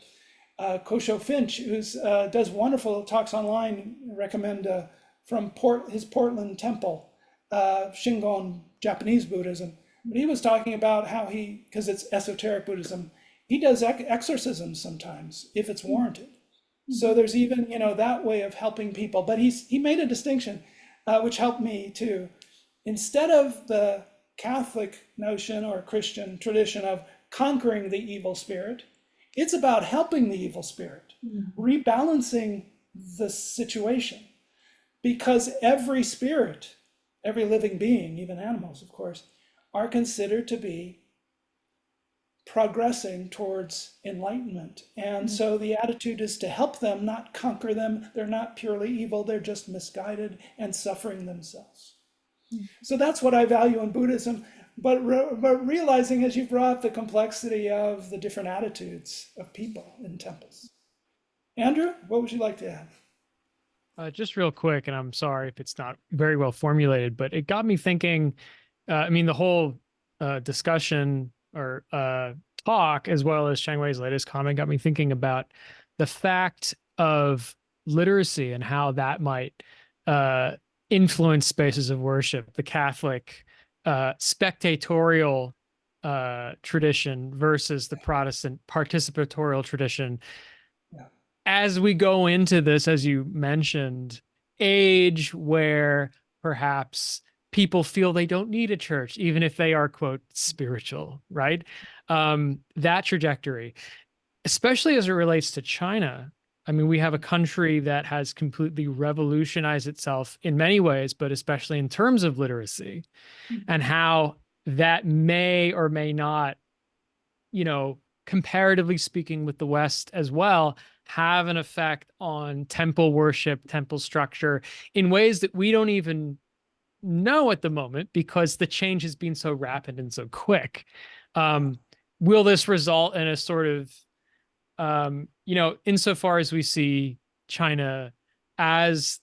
Kosho Finch, who does wonderful talks online. Recommend from his Portland temple, Shingon Japanese Buddhism. But he was talking about how because it's esoteric Buddhism, he does exorcisms sometimes if it's warranted. So there's even, that way of helping people. But he made a distinction, which helped me too. Instead of the Catholic notion or Christian tradition of conquering the evil spirit, it's about helping the evil spirit, rebalancing the situation. Because every spirit, every living being, even animals, of course, are considered to be progressing towards enlightenment. And so the attitude is to help them, not conquer them. They're not purely evil, they're just misguided and suffering themselves. So that's what I value in Buddhism, but realizing, as you brought, the complexity of the different attitudes of people in temples. Andrew, what would you like to add? Just real quick, and I'm sorry if it's not very well formulated, but it got me thinking, the whole discussion or talk, as well as Cheng Wei's latest comment, got me thinking about the fact of literacy and how that might influence spaces of worship. The Catholic spectatorial tradition versus the Protestant participatorial tradition. As we go into this, as you mentioned, age where perhaps people feel they don't need a church, even if they are, quote, spiritual, right? That trajectory, especially as it relates to China. I mean, we have a country that has completely revolutionized itself in many ways, but especially in terms of literacy, and how that may or may not, comparatively speaking with the West as well, have an effect on temple worship, temple structure in ways that we don't even know at the moment because the change has been so rapid and so quick. Will this result in a sort of, insofar as we see China as,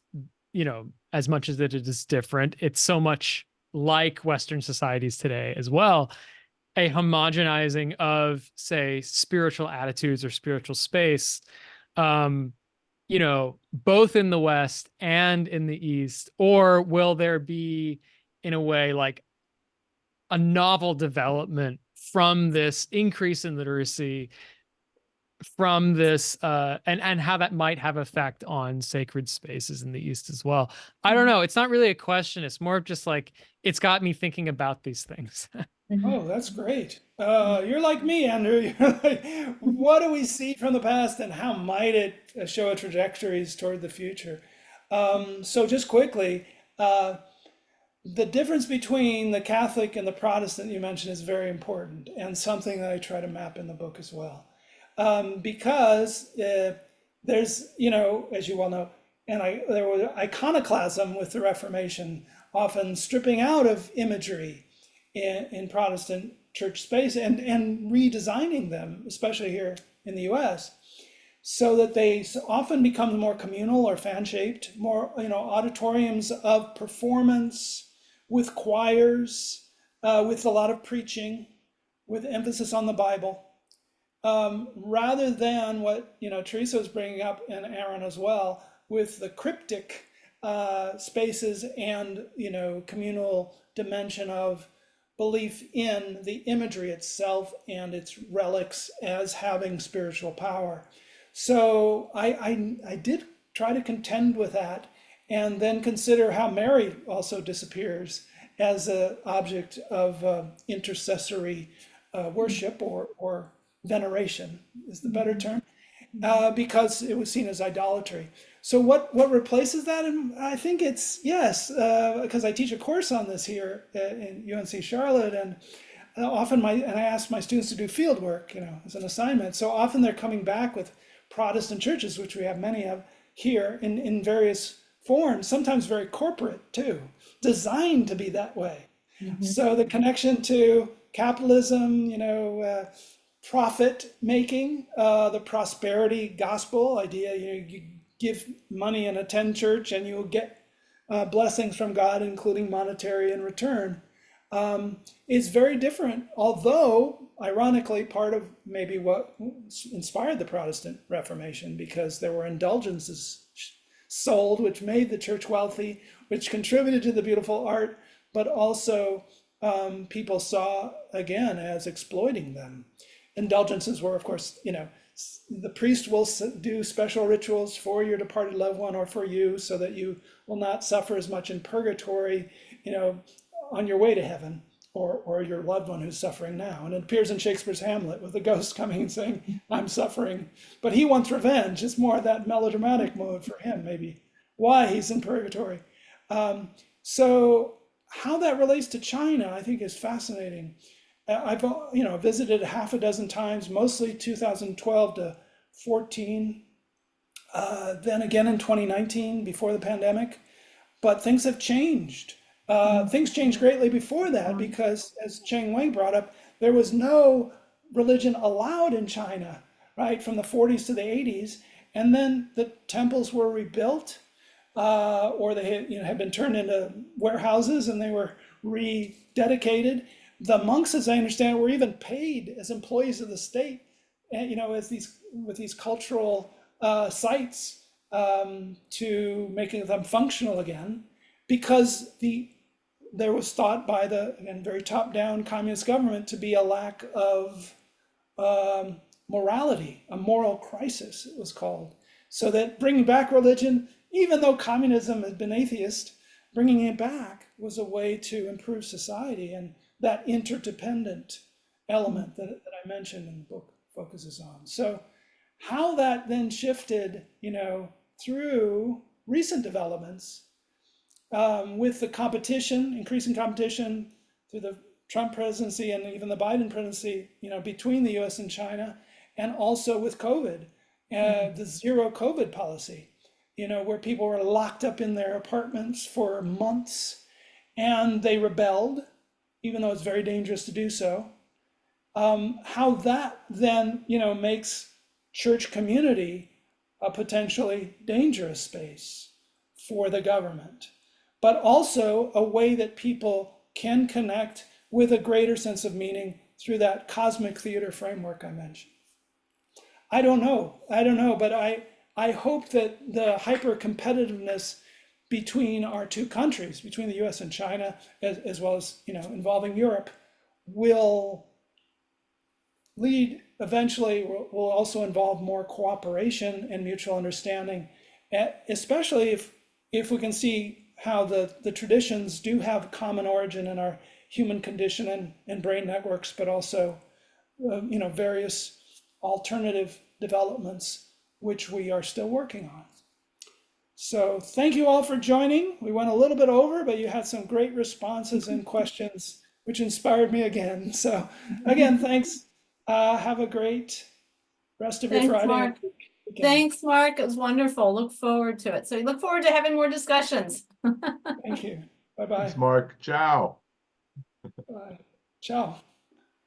as much as that it is different, it's so much like Western societies today as well, a homogenizing of, say, spiritual attitudes or spiritual space, both in the West and in the East? Or will there be, in a way, like a novel development from this increase in literacy, from this, and how that might have effect on sacred spaces in the East as well? I don't know. It's not really a question. It's more of just like, it's got me thinking about these things. Oh, that's great. You're like me, Andrew. You're like, what do we see from the past and how might it show a trajectories toward the future? So just quickly, the difference between the Catholic and the Protestant you mentioned is very important and something that I try to map in the book as well. Because there's, as you well know, there was iconoclasm with the Reformation, often stripping out of imagery in Protestant church space and redesigning them, especially here in the US, so that they often become more communal or fan-shaped, more auditoriums of performance with choirs, with a lot of preaching, with emphasis on the Bible, rather than what Teresa was bringing up, and Aaron as well, with the cryptic spaces and communal dimension of belief in the imagery itself and its relics as having spiritual power. So I did try to contend with that, and then consider how Mary also disappears as an object of intercessory worship or veneration is the better term, because it was seen as idolatry. So what replaces that? And I think it's, yes, because I teach a course on this here in UNC Charlotte, and often I ask my students to do field work, as an assignment. So often they're coming back with Protestant churches, which we have many of here in various forms, sometimes very corporate too, designed to be that way. Mm-hmm. So the connection to capitalism, profit making, the prosperity gospel idea, you give money and attend church and you'll get blessings from God, including monetary in return, is very different. Although, ironically, part of maybe what inspired the Protestant Reformation, because there were indulgences sold, which made the church wealthy, which contributed to the beautiful art, but also people saw again as exploiting them. Indulgences were, of course, the priest will do special rituals for your departed loved one or for you, so that you will not suffer as much in purgatory, on your way to heaven, or your loved one who's suffering now. And it appears in Shakespeare's Hamlet with the ghost coming and saying, I'm suffering, but he wants revenge. It's more of that melodramatic mode for him, maybe why he's in purgatory. So how that relates to China, I think, is fascinating. I've visited half a dozen times, mostly 2012 to 14, then again in 2019 before the pandemic. But things have changed. Things changed greatly before that, because, as Cheng Wei brought up, there was no religion allowed in China, right, from the 40s to the 80s. And then the temples were rebuilt, or they had been turned into warehouses and they were rededicated. The monks, as I understand, were even paid as employees of the state, as with these cultural sites, to making them functional again, because there was thought by the, again, very top-down communist government to be a lack of morality, a moral crisis, it was called. So that bringing back religion, even though communism had been atheist, bringing it back was a way to improve society, and that interdependent element that I mentioned in the book focuses on. So how that then shifted, through recent developments, with the competition, increasing competition through the Trump presidency and even the Biden presidency, between the US and China, and also with COVID, the zero COVID policy, where people were locked up in their apartments for months and they rebelled, even though it's very dangerous to do so. How that then, makes church community a potentially dangerous space for the government, but also a way that people can connect with a greater sense of meaning through that cosmic theater framework I mentioned. I don't know, but I hope that the hyper competitiveness between our two countries, between the US and China, as well as, involving Europe, will lead eventually, will also involve more cooperation and mutual understanding, especially if we can see how the traditions do have common origin in our human condition and brain networks, but also various alternative developments which we are still working on. So thank you all for joining. We went a little bit over, but you had some great responses and questions, which inspired me again. So again, thanks. Have a great rest of your Thanks, Friday. Mark. Thanks, Mark. It was wonderful. Look forward to it. So look forward to having more discussions. Thank you. Bye-bye. Thanks, Mark. Ciao. Bye. Ciao.